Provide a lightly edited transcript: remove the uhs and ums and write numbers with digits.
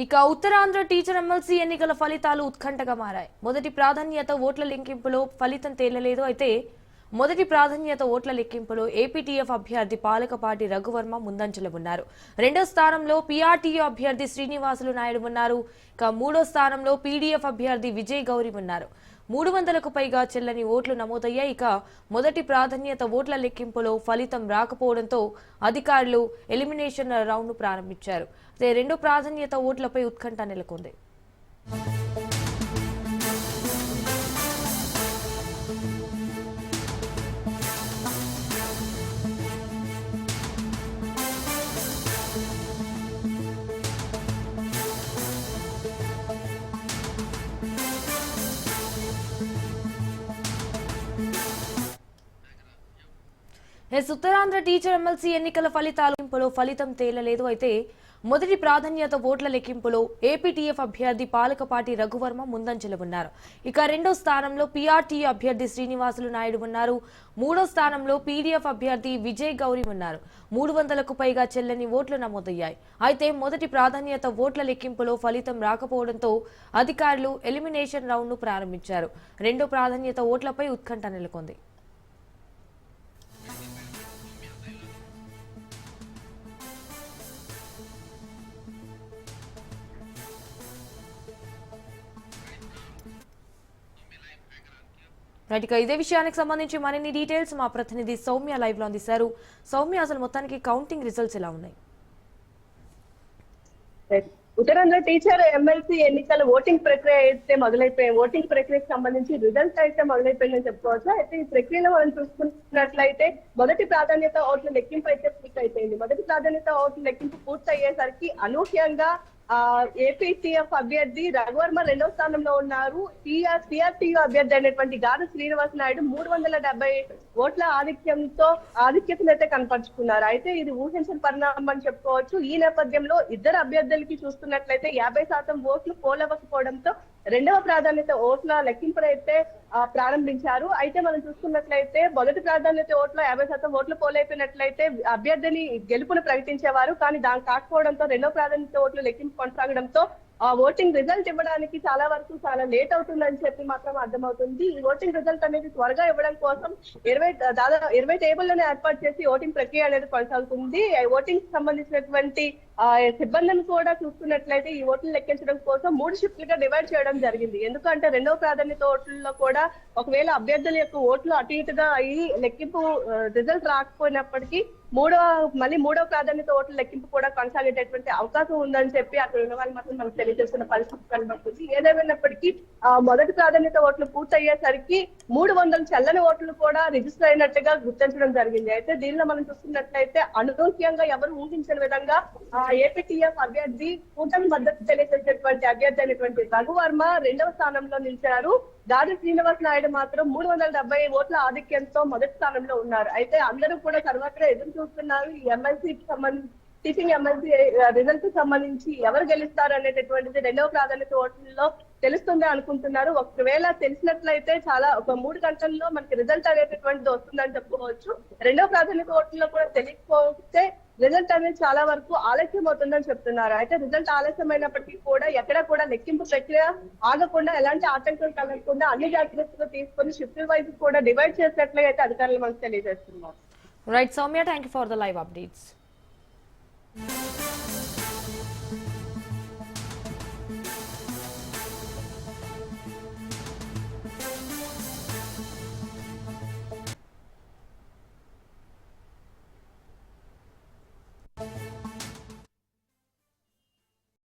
ఇక Uttarandhra teacher MLC ఎన్నికల ఫలితాలు ఉత్కంఠగా మారాయి. మొదటి ప్రాధాన్యత ఓట్ల లెక్కింపులో ఫలితం తేలలేదు. అయితే మొదటి ప్రాధాన్యత ఓట్ల లెక్కింపులో ఏపీటీఎఫ్ అభ్యర్థి పాలకపాటి రఘువర్మ ముందంజలో ఉన్నారు. రెండో స్థానంలో పీఆర్టీయూ అభ్యర్థి శ్రీనివాసులు నాయుడు ఉన్నారు. ఇక మూడో స్థానంలో పీడీఎఫ్ అభ్యర్థి విజయ్ గౌరి ఉన్నారు. 300కు పైగా చెల్లని ఓట్లు నమోదయ్యాయి. ఇక మొదటి ప్రాధాన్యత ఓట్ల లెక్కింపులో ఫలితం రాకపోవడంతో అధికారులు ఎలిమినేషన్ రౌండ్ ప్రారంభించారు. రెండో ప్రాధాన్యత ఓట్లపై ఉత్కంఠ నెలకొంది. ఉత్తరాంధ్ర టీచర్ ఎమ్మెల్సీ ఎన్నికల ఫలితం తేలలేదు. అయితే మొదటి ప్రాధాన్యత ఓట్ల లెక్కింపులో ఏపీటీఎఫ్ అభ్యర్థి పాలకపాటి రఘువర్మ ముందంజలో ఉన్నారు. ఇక రెండో స్థానంలో పీఆర్టీయూ అభ్యర్థి శ్రీనివాసులు నాయుడు ఉన్నారు. మూడో స్థానంలో పీడీఎఫ్ అభ్యర్థి విజయ్ గౌరి ఉన్నారు. 300కు పైగా చెల్లని ఓట్లు నమోదయ్యాయి. అయితే మొదటి ప్రాధాన్యత ఓట్ల లెక్కింపులో ఫలితం రాకపోవడంతో అధికారులు ఎలిమినేషన్ రౌండ్ ను ప్రారంభించారు. రెండో ప్రాధాన్యత ఓట్లపై ఉత్కంఠ నెలకొంది. రైట్, ఇదే విషయానికి సంబంధించి మరిన్ని డీటెయిల్స్ మా ప్రతినిధి సౌమ్య లైవ్ లో అందిస్తారు. సౌమ్య, అసలు మొత్తానికి కౌంటింగ్ రిజల్ట్స్ ఎలా ఉన్నాయి? ఉత్తరాంధ్ర టీచర్ ఎమ్మెల్సీ ఎన్నికల ఓటింగ్ ప్రక్రియ అయితే మొదలైపోయింది. ఓటింగ్ ప్రక్రియకు సంబంధించి రిజల్ట్స్ అయితే మొదలైపోయిందని చెప్పుకోవచ్చు. అయితే ఈ ప్రక్రియలో మనం చూసుకున్నట్లయితే మొదటి ప్రాధాన్యత ఓట్ల లెక్కింపు అయితే పూర్తి అయిపోయింది. మొదటి ప్రాధాన్యత ఓట్ల లెక్కింపు పూర్తి అయ్యేసరికి అనూహ్యంగా ఏపీటీఎఫ్ అభ్యర్థి రఘువర్మ రెండవ స్థానంలో ఉన్నారు. పీఆర్టీయూ అభ్యర్థి అయినటువంటి గారు శ్రీనివాస్ నాయుడు 370 ఓట్ల ఆధిక్యతనైతే కనపరుచుకున్నారు. అయితే ఇది ఊహించిన పరిణామం అని చెప్పుకోవచ్చు. ఈ నేపథ్యంలో ఇద్దరు అభ్యర్థులకి చూస్తున్నట్లయితే 50% ఓట్లు పోలవకపోవడంతో రెండవ ప్రాధాన్యత ఓట్ల లెక్కింపునైతే ప్రారంభించారు. అయితే మనం చూసుకున్నట్లయితే మొదటి ప్రాధాన్యత ఓట్లో 50% ఓట్లు పోలైపోయినట్లయితే అభ్యర్థిని గెలుపును ప్రకటించేవారు. కానీ దాని కాకపోవడంతో రెండవ ప్రాధాన్యత ఓట్లు లెక్కింపు కొనసాగడంతో ఆ ఓటింగ్ రిజల్ట్ ఇవ్వడానికి చాలా లేట్ అవుతుందని చెప్పి మాత్రం అర్థమవుతుంది. ఈ ఓటింగ్ రిజల్ట్ అనేది త్వరగా ఇవ్వడం కోసం 20 టేబుల్లను ఏర్పాటు చేసి ఓటింగ్ ప్రక్రియ అనేది కొనసాగుతుంది. ఓటింగ్ సంబంధించినటువంటి సిబ్బందిని కూడా చూస్తున్నట్లయితే ఈ ఓట్లు లెక్కించడం కోసం 3 షిఫ్ట్లుగా డివైడ్ చేయడం జరిగింది. ఎందుకంటే రెండవ ప్రాధాన్యత ఓట్లలో కూడా ఒకవేళ అభ్యర్థుల యొక్క ఓట్లు అటు ఇటుగా అయ్యి లెక్కింపు రిజల్ట్ రాకపోయినప్పటికీ మూడవ ప్రాధాన్యత ఓట్ల లెక్కింపు కూడా కొనసాగేటటువంటి అవకాశం ఉందని చెప్పి అక్కడ ఉన్న వాళ్ళు మాత్రం మనకు తెలియజేస్తున్న పరిస్థితి కనబడుతుంది. ఏదేమైనప్పటికీ మొదటి ప్రాధాన్యత ఓట్లు పూర్తయ్యేసరికి 300 చెల్లని ఓట్లు కూడా రిజిస్టర్ అయినట్టుగా గుర్తించడం జరిగింది. అయితే దీనిలో మనం చూస్తున్నట్లయితే అనూహ్యంగా ఎవరు ఊహించిన విధంగా ఏపీటీఎఫ్ అభ్యర్థి కూటమి మద్దతు తెలియజేసేటువంటి అభ్యర్థి అయినటువంటి రఘువర్మ రెండవ స్థానంలో నిలిచారు. గాది శ్రీనివాస్ నాయుడు మాత్రం 370 ఓట్ల ఆధిక్యంతో మొదటి స్థానంలో ఉన్నారు. అయితే అందరూ కూడా సర్వత్రా ఎదురు చూస్తున్నారు ఈ ఎమ్మెల్సీకి సంబంధించి టీచింగ్ ఎమ్మెల్సీ రిజల్ట్ కి సంబంధించి ఎవరు గెలుస్తారు అనేటటువంటిది రెండవ ప్రాధాన్యత ఓట్లలో తెలుస్తుంది అనుకుంటున్నారు. ఒకవేళ తెలిసినట్లయితే ఒక 3 గంటల్లో మనకి రిజల్ట్ అనేటటువంటిది వస్తుందని చెప్పుకోవచ్చు. రెండవ ప్రాధాన్యత ఓట్లలో కూడా తెలియకపోతే రిజల్ట్ అనేది చాలా వరకు ఆలస్యం అవుతుందని చెప్తున్నారు. అయితే రిజల్ట్ ఆలస్యమైనప్పటికీ కూడా ఎక్కడ కూడా లెక్కింపు ప్రక్రియ ఆగకుండా ఎలాంటి ఆటంకం కలగకుండా అన్ని జాగ్రత్తలు తీసుకొని షిఫ్ట్ వైజ్ కూడా డివైడ్ చేసినట్లయితే అధికారులు మనకు తెలియజేస్తున్నారు. Right Soumya, thank you for the live updates.